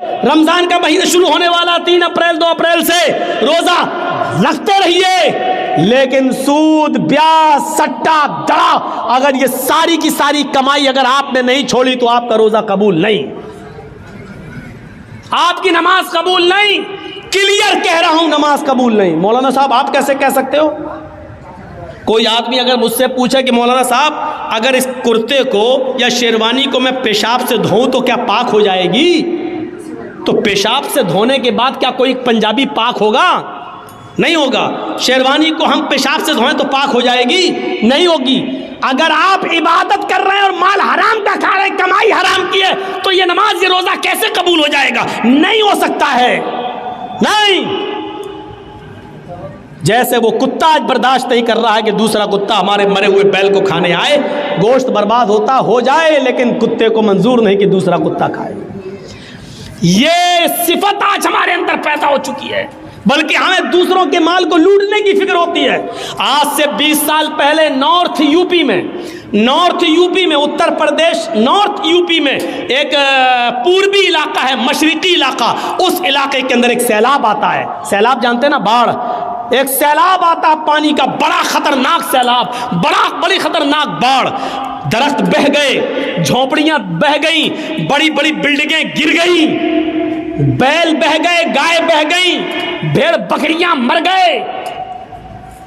رمضان کا مہینہ شروع ہونے والا 3 اپریل 2 اپریل سے روزہ رکھتے رہیے، لیکن سود، بیاج، سٹا، دڑا، اگر یہ ساری کی ساری کمائی اگر آپ نے نہیں چھوڑی تو آپ کا روزہ قبول نہیں، آپ کی نماز قبول نہیں، کلیئر کہہ رہا ہوں، نماز قبول نہیں۔ مولانا صاحب آپ کیسے کہہ سکتے ہو؟ کوئی آدمی اگر مجھ سے پوچھے کہ مولانا صاحب اگر اس کرتے کو یا شیروانی کو میں پیشاب سے دھوؤں تو کیا پاک ہو جائے گی؟ تو پیشاب سے دھونے کے بعد کیا کوئی پنجابی پاک ہوگا؟ نہیں ہوگا۔ شیروانی کو ہم پیشاب سے دھوئیں تو پاک ہو جائے گی؟ نہیں ہوگی۔ اگر آپ عبادت کر رہے ہیں اور مال حرام کا کھا رہے ہیں، کمائی حرام کی ہے، تو یہ نماز، یہ روزہ کیسے قبول ہو جائے گا؟ نہیں ہو سکتا ہے، نہیں۔ جیسے وہ کتا آج برداشت نہیں کر رہا ہے کہ دوسرا کتا ہمارے مرے ہوئے بیل کو کھانے آئے، گوشت برباد ہوتا ہو جائے، لیکن کتے کو منظور نہیں کہ دوسرا کتا کھائے۔ یہ صفت آج ہمارے اندر پیدا ہو چکی ہے، بلکہ ہمیں دوسروں کے مال کو لوٹنے کی فکر ہوتی ہے۔ آج سے 20 سال پہلے نارتھ یو پی میں Uttar Pradesh north U P میں ایک پوربی علاقہ ہے، مشرقی علاقہ، اس علاقے کے اندر ایک سیلاب آتا ہے۔ سیلاب جانتے ہیں نا، باڑھ، ایک سیلاب آتا ہے پانی کا، بڑا خطرناک سیلاب، بڑی خطرناک باڑھ، درخت بہہ گئے، جھونپڑیاں بہہ گئیں، بڑی بڑی بلڈنگیں گر گئیں، بیل بہہ گئے، گائے بہہ گئیں، بھیڑ بکریاں مر گئے۔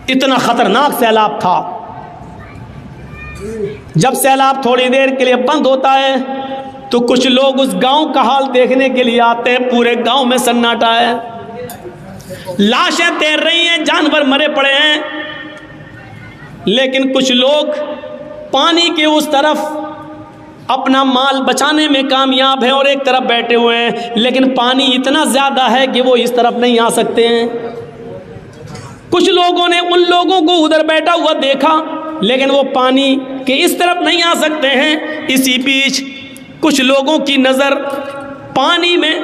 اتنا خطرناک سیلاب تھا۔ جب سیلاب تھوڑی دیر کے لیے بند ہوتا ہے تو کچھ لوگ اس گاؤں کا حال دیکھنے کے لیے آتے ہیں۔ پورے گاؤں میں سناٹا ہے، لاشیں تیر رہی ہیں، جانور مرے پڑے ہیں، لیکن کچھ لوگ پانی کے اس طرف اپنا مال بچانے میں کامیاب ہیں اور ایک طرف بیٹھے ہوئے ہیں، لیکن پانی اتنا زیادہ ہے کہ وہ اس طرف نہیں آ سکتے ہیں۔ کچھ لوگوں نے ان لوگوں کو ادھر بیٹھا ہوا دیکھا، لیکن وہ پانی کے اس طرف نہیں آ سکتے ہیں۔ اسی بیچ کچھ لوگوں کی نظر پانی میں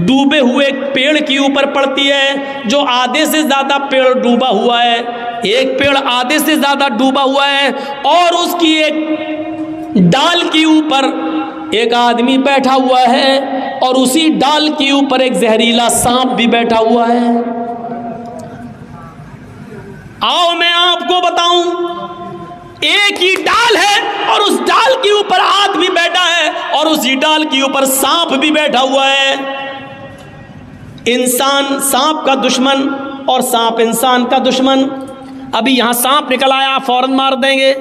ڈوبے ہوئے پیڑ کے اوپر پڑتی ہے، جو آدھے سے زیادہ پیڑ ڈوبا ہوا ہے۔ ایک پیڑ آدھے سے زیادہ ڈوبا ہوا ہے اور اس کی ایک ڈال کے اوپر ایک آدمی بیٹھا ہوا ہے، اور اسی ڈال کے اوپر ایک زہریلا سانپ بھی بیٹھا ہوا ہے۔ آؤ میں آپ کو بتاؤں، ایک ہی ڈال ہے اور اس ڈال کے اوپر آدمی بیٹھا ہے اور اسی ڈال کے اوپر سانپ بھی بیٹھا ہوا ہے۔ انسان سانپ کا دشمن اور سانپ انسان کا دشمن۔ ابھی یہاں سانپ نکل آیا، فوراً مار دیں گے،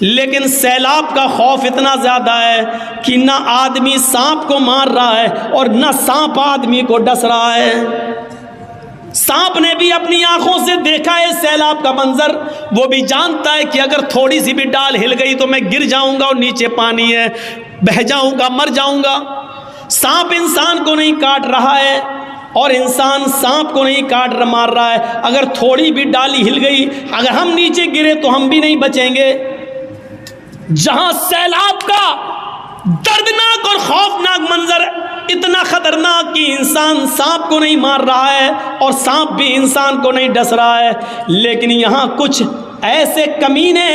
لیکن سیلاب کا خوف اتنا زیادہ ہے کہ نہ آدمی سانپ کو مار رہا ہے اور نہ سانپ آدمی کو ڈس رہا ہے۔ سانپ نے بھی اپنی آنکھوں سے دیکھا ہے سیلاب کا منظر، وہ بھی جانتا ہے کہ اگر تھوڑی سی بھی ڈال ہل گئی تو میں گر جاؤں گا اور نیچے پانی ہے، بہہ جاؤں گا، مر جاؤں گا۔ سانپ انسان کو نہیں کاٹ رہا ہے اور انسان سانپ کو نہیں کاٹ مار رہا ہے۔ اگر تھوڑی بھی ڈالی ہل گئی، اگر ہم نیچے گرے تو ہم بھی نہیں بچیں گے۔ جہاں سیلاب کا دردناک اور خوفناک منظر اتنا خطرناک کہ انسان سانپ کو نہیں مار رہا ہے اور سانپ بھی انسان کو نہیں ڈس رہا ہے، لیکن یہاں کچھ ایسے کمینے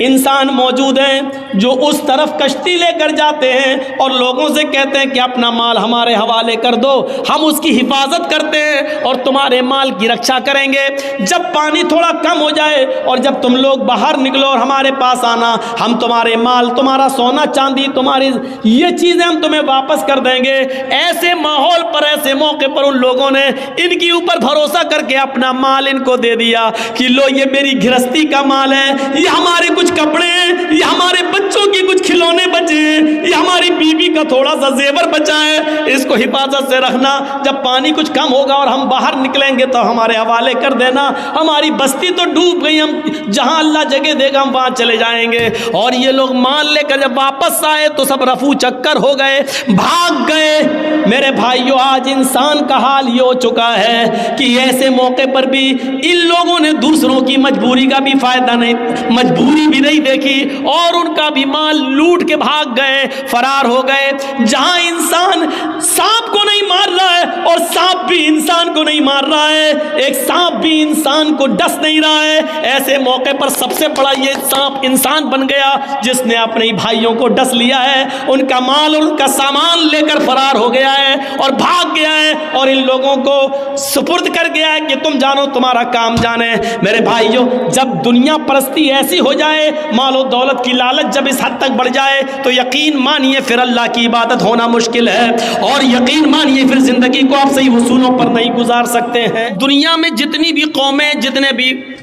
انسان موجود ہیں جو اس طرف کشتی لے کر جاتے ہیں اور لوگوں سے کہتے ہیں کہ اپنا مال ہمارے حوالے کر دو، ہم اس کی حفاظت کرتے ہیں اور تمہارے مال کی رکشا کریں گے۔ جب پانی تھوڑا کم ہو جائے اور جب تم لوگ باہر نکلو اور ہمارے پاس آنا، ہم تمہارے مال، تمہارا سونا چاندی، تمہاری یہ چیزیں ہم تمہیں واپس کر دیں گے۔ ایسے ماحول پر، ایسے موقع پر ان لوگوں نے ان کے اوپر بھروسہ کر کے اپنا مال ان کو دے دیا کہ لو یہ میری گھرستی کا مال ہے، یہ ہمارے کچھ کپڑے ہیں، یہ ہمارے بچوں کی کچھ کھلونے بچے ہیں، یہ ہماری بیوی کا تھوڑا سا زیور بچا ہے، اس کو حفاظت سے رکھنا، جب پانی کچھ کم ہوگا اور ہم باہر نکلیں گے تو ہمارے حوالے کر دینا، ہماری بستی تو ڈوب گئی، ہم جہاں اللہ جگہ دے گا ہم وہاں چلے جائیں گے۔ اور یہ لوگ مال لے کر جب واپس آئے تو سب رفو چکر ہو گئے، بھاگ گئے۔ میرے بھائیو، آج انسان کا حال یہ ہو چکا ہے کہ ایسے موقع پر بھی ان لوگوں نے دوسروں کی مجبوری کا بھی فائدہ نہیں، مجبوری بھی نہیں دیکھی اور ان کا بھی مال لوٹ کے بھاگ گئے، فرار ہو گئے۔ جہاں انسان سانپ کو نہیں مار رہا ہے اور سانپ بھی انسان کو نہیں مار مار رہا ہے، ایک سانپ بھی انسان کو ڈس نہیں رہا ہے، ایسے موقع پر سب سے بڑا یہ سانپ انسان بن گیا جس نے اپنے بھائیوں کو ڈس لیا ہے، ان کا مال اور ان کا سامان لے کر فرار ہو گیا ہے اور بھاگ گیا ہے اور ان لوگوں کو سپرد کر گیا ہے کہ تم جانو تمہارا کام جانے۔ میرے بھائیوں، جب دنیا پرستی ایسی ہو جائے، مال و دولت کی لالچ جب اس حد تک بڑھ جائے تو یقین مانیے پھر اللہ کی عبادت ہونا مشکل ہے، اور یقین مانیے پھر زندگی کو آپ صحیح اصولوں پر نہیں گزار سکتے ہیں۔ دنیا میں جتنی بھی قومیں، جتنے بھی